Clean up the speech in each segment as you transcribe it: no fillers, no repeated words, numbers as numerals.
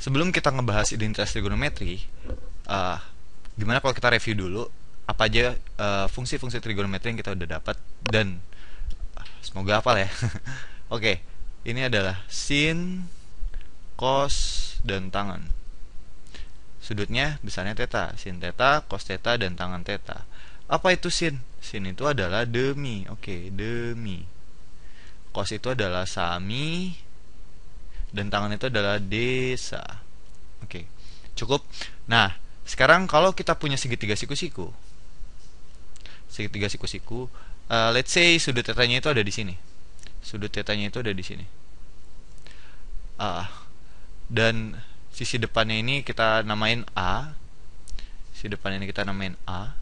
sebelum kita ngebahas identitas trigonometri, uh, gimana kalau kita review dulu apa aja fungsi-fungsi trigonometri yang kita udah dapat dan semoga hafal ya. Oke, ini adalah sin, cos, dan tangen. Sudutnya besarnya theta, sin theta, cos theta, dan tangen theta. Apa itu sin? Sin itu adalah demi. Oke, demi. Cos itu adalah sami, dan tangen itu adalah desa. Oke, cukup. Nah, sekarang kalau kita punya segitiga siku-siku, let's say sudut tetanya itu ada di sini. Sudut tetanya itu ada di sini. Dan sisi depannya ini kita namain A. Sisi depannya ini kita namain A.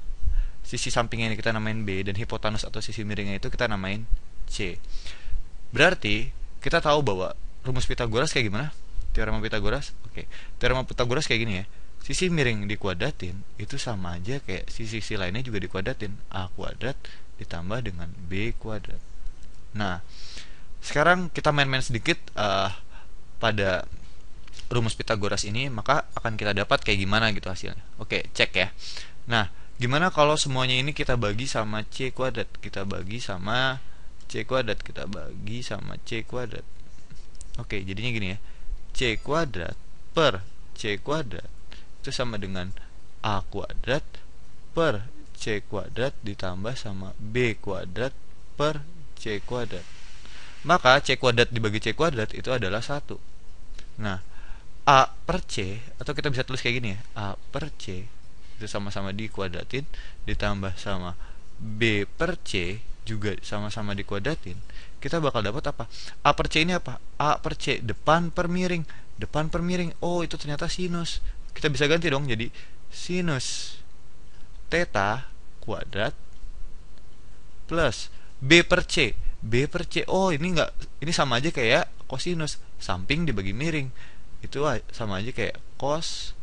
Sisi sampingnya ini kita namain B, dan hipotenus atau sisi miringnya itu kita namain C. Berarti kita tahu bahwa rumus Pitagoras kayak gimana? Teorema Pitagoras. Oke. Teorema Pitagoras kayak gini ya. Sisi miring dikuadratin itu sama aja kayak sisi lainnya juga dikuadratin. A kuadrat ditambah dengan B kuadrat. Nah, sekarang kita main-main sedikit pada rumus Pitagoras ini, maka akan kita dapat kayak gimana gitu hasilnya. Oke, cek ya. Nah, gimana kalau semuanya ini kita bagi sama C kuadrat? Kita bagi sama C kuadrat. Oke, jadinya gini ya. C kuadrat per C kuadrat itu sama dengan A kuadrat per C kuadrat ditambah sama B kuadrat per C kuadrat. Maka C kuadrat dibagi C kuadrat itu adalah 1. Nah, A per C, atau kita bisa tulis kayak gini ya, A per C itu sama-sama dikuadratin ditambah sama B per C juga sama-sama dikuadratin. Kita bakal dapat apa? A per C ini apa? A per C depan per miring. Oh, itu ternyata sinus. Kita bisa ganti dong jadi sinus theta kuadrat plus B per C. Oh, ini sama aja kayak kosinus, samping dibagi miring. Itu sama aja kayak cos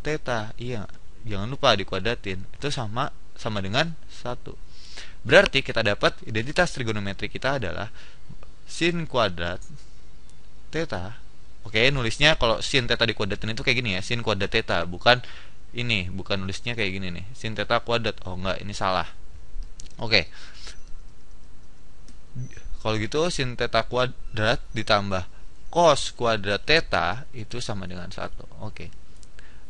theta. Iya, jangan lupa dikuadratin. Itu sama dengan 1. Berarti kita dapat identitas trigonometri kita adalah sin kuadrat theta. Oke, nulisnya kalau sin theta dikuadratin itu kayak gini ya, sin kuadrat theta, bukan nulisnya kayak gini nih, sin theta kuadrat. Oh enggak, ini salah. Oke. Kalau gitu sin theta kuadrat ditambah cos kuadrat theta itu sama dengan 1. Oke.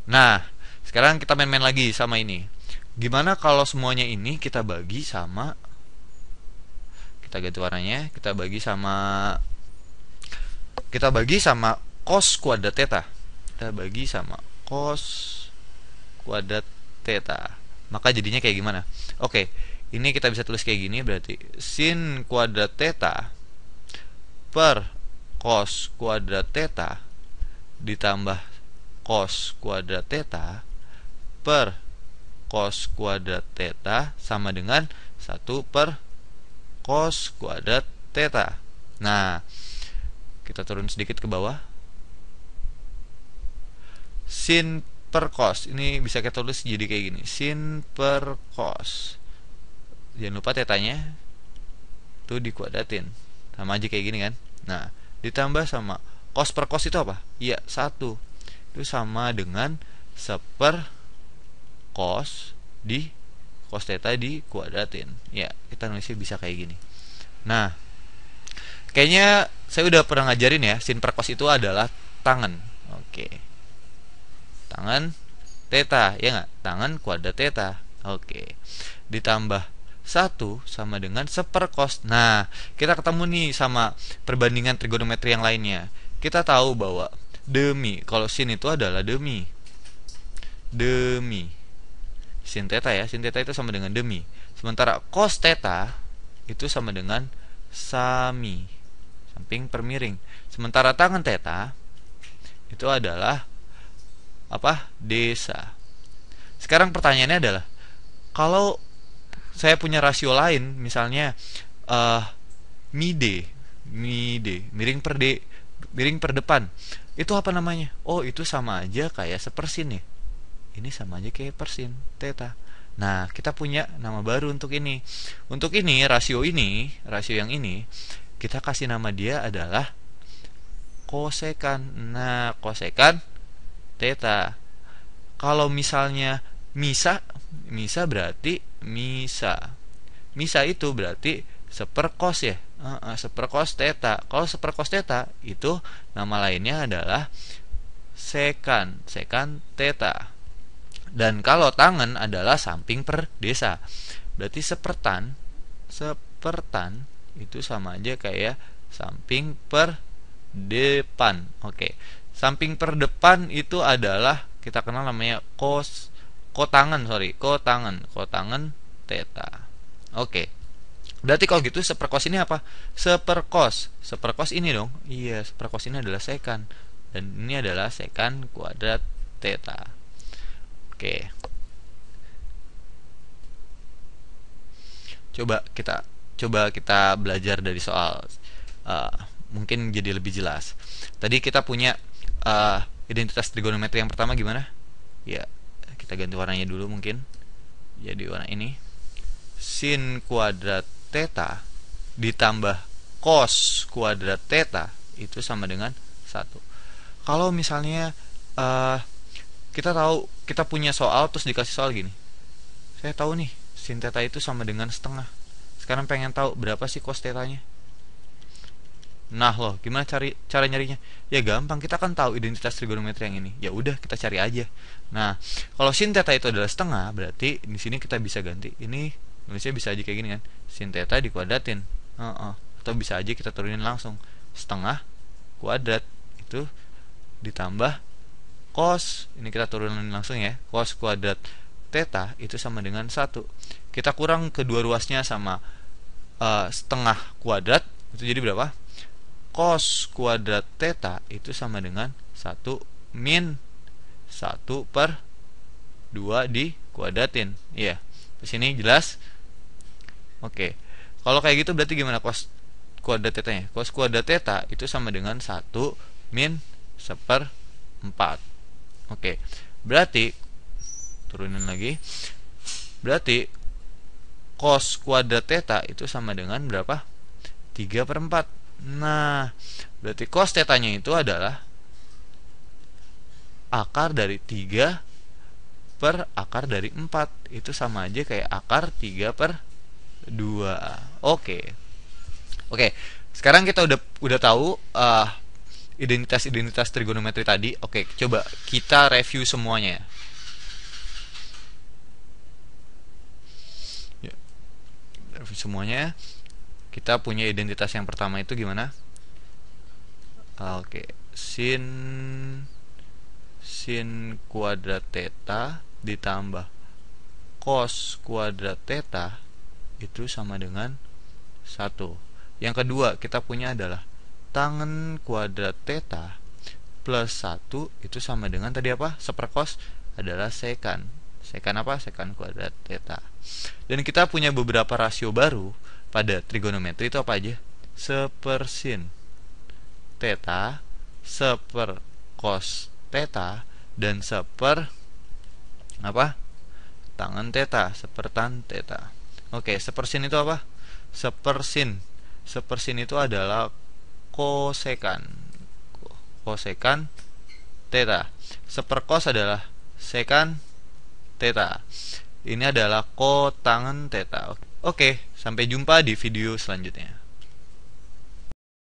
Nah, sekarang kita main-main lagi sama ini. Gimana kalau semuanya ini kita bagi sama, kita ganti warnanya, kita bagi sama cos kuadrat theta. Kita bagi sama cos kuadrat theta. Maka jadinya kayak gimana? Oke, ini kita bisa tulis kayak gini, berarti sin kuadrat theta per cos kuadrat theta ditambah cos kuadrat theta per cos kuadrat theta sama dengan 1 per cos kuadrat theta. Nah, kita turun sedikit ke bawah. Sin per cos ini bisa kita tulis jadi kayak gini, sin per cos. Jangan lupa tetanya tuh dikuadratin, sama aja kayak gini kan. Nah, ditambah sama cos per cos itu apa? Iya, 1. Itu sama dengan 1/, cos di cos theta dikuadratin. Ya, kita nulisnya bisa kayak gini. Nah, kayaknya saya udah pernah ngajarin ya, sin per cos itu adalah tangen. Oke. Tangen theta, ya nggak? Tangen kuadrat theta. Oke. Ditambah 1 sama dengan 1/, cos. Nah, kita ketemu nih sama perbandingan trigonometri yang lainnya. Kita tahu bahwa demi, kalau sin itu adalah demi sin theta ya, sin theta itu sama dengan demi. Sementara cos theta itu sama dengan sami, samping per miring. Sementara tangen theta itu adalah apa? Desa. Sekarang pertanyaannya adalah, kalau saya punya rasio lain, misalnya mide, miring per depan, itu apa namanya? Oh, itu sama aja kayak sepersin ya. Ini sama aja kayak persin theta. Nah, kita punya nama baru untuk ini. Untuk ini, rasio yang ini, kita kasih nama dia adalah kosekan. Nah, kosekan theta. Kalau misalnya misa, berarti misa itu berarti seperkos ya, seperkos theta. Kalau seperkos theta itu nama lainnya adalah sekan theta. Dan kalau tangen adalah samping per desa. Berarti sepertan itu sama aja kayak samping per depan. Oke. Samping per depan itu adalah kita kenal namanya kotangen theta. Oke. Berarti kalau gitu seperkos ini apa? Seperkos ini dong. Iya, seperkos ini adalah sekan. Dan ini adalah sekan kuadrat theta. Oke. Coba kita belajar dari soal, mungkin jadi lebih jelas. Tadi kita punya identitas trigonometri yang pertama gimana? Ya, kita ganti warnanya dulu mungkin. Jadi warna ini. Sin kuadrat theta ditambah cos kuadrat theta itu sama dengan 1. Kalau misalnya kita punya soal terus dikasih soal gini. Saya tahu nih, sin theta itu sama dengan setengah. Sekarang pengen tahu berapa sih cos theta-nya. Nah loh, gimana cara nyarinya? Ya gampang, kita kan tahu identitas trigonometri yang ini. Ya udah, kita cari aja. Nah, kalau sin theta itu adalah setengah, berarti di sini kita bisa ganti. Ini nulisnya bisa aja kayak gini kan. Sin theta dikuadratin. Atau bisa aja kita turunin langsung. Setengah kuadrat itu ditambah cos. Ini kita turunin langsung ya. Cos kuadrat theta itu sama dengan 1. Kita kurang kedua ruasnya sama setengah kuadrat, itu jadi berapa? Cos kuadrat theta itu sama dengan 1 min 1 per 2 dikuadratin. Iya, di sini jelas? Oke. Kalau kayak gitu berarti gimana cos kuadrat theta-nya? Cos kuadrat theta itu sama dengan 1 min 1/4. Oke. Berarti turunin lagi. Berarti cos kuadrat theta itu sama dengan berapa? 3/4. Nah, berarti cos theta-nya itu adalah akar dari 3 per akar dari 4. Itu sama aja kayak akar 3/2. Oke. Sekarang kita udah tahu identitas trigonometri tadi. Oke, coba kita review semuanya. Semuanya. Kita punya identitas yang pertama itu gimana? Oke, sin kuadrat theta ditambah cos kuadrat theta itu sama dengan 1. Yang kedua kita punya adalah tangen kuadrat theta plus 1 itu sama dengan tadi apa? Seperkos adalah sekan. Sekan apa? Sekan kuadrat theta. Dan kita punya beberapa rasio baru pada trigonometri itu apa aja? Sepersin theta, seperkos theta, dan tangen theta, sepertan theta. Oke, sepersin itu apa? Sepersin itu adalah kosekan theta. Seperkos adalah sekan theta. Ini adalah kotangen theta. Oke, sampai jumpa di video selanjutnya.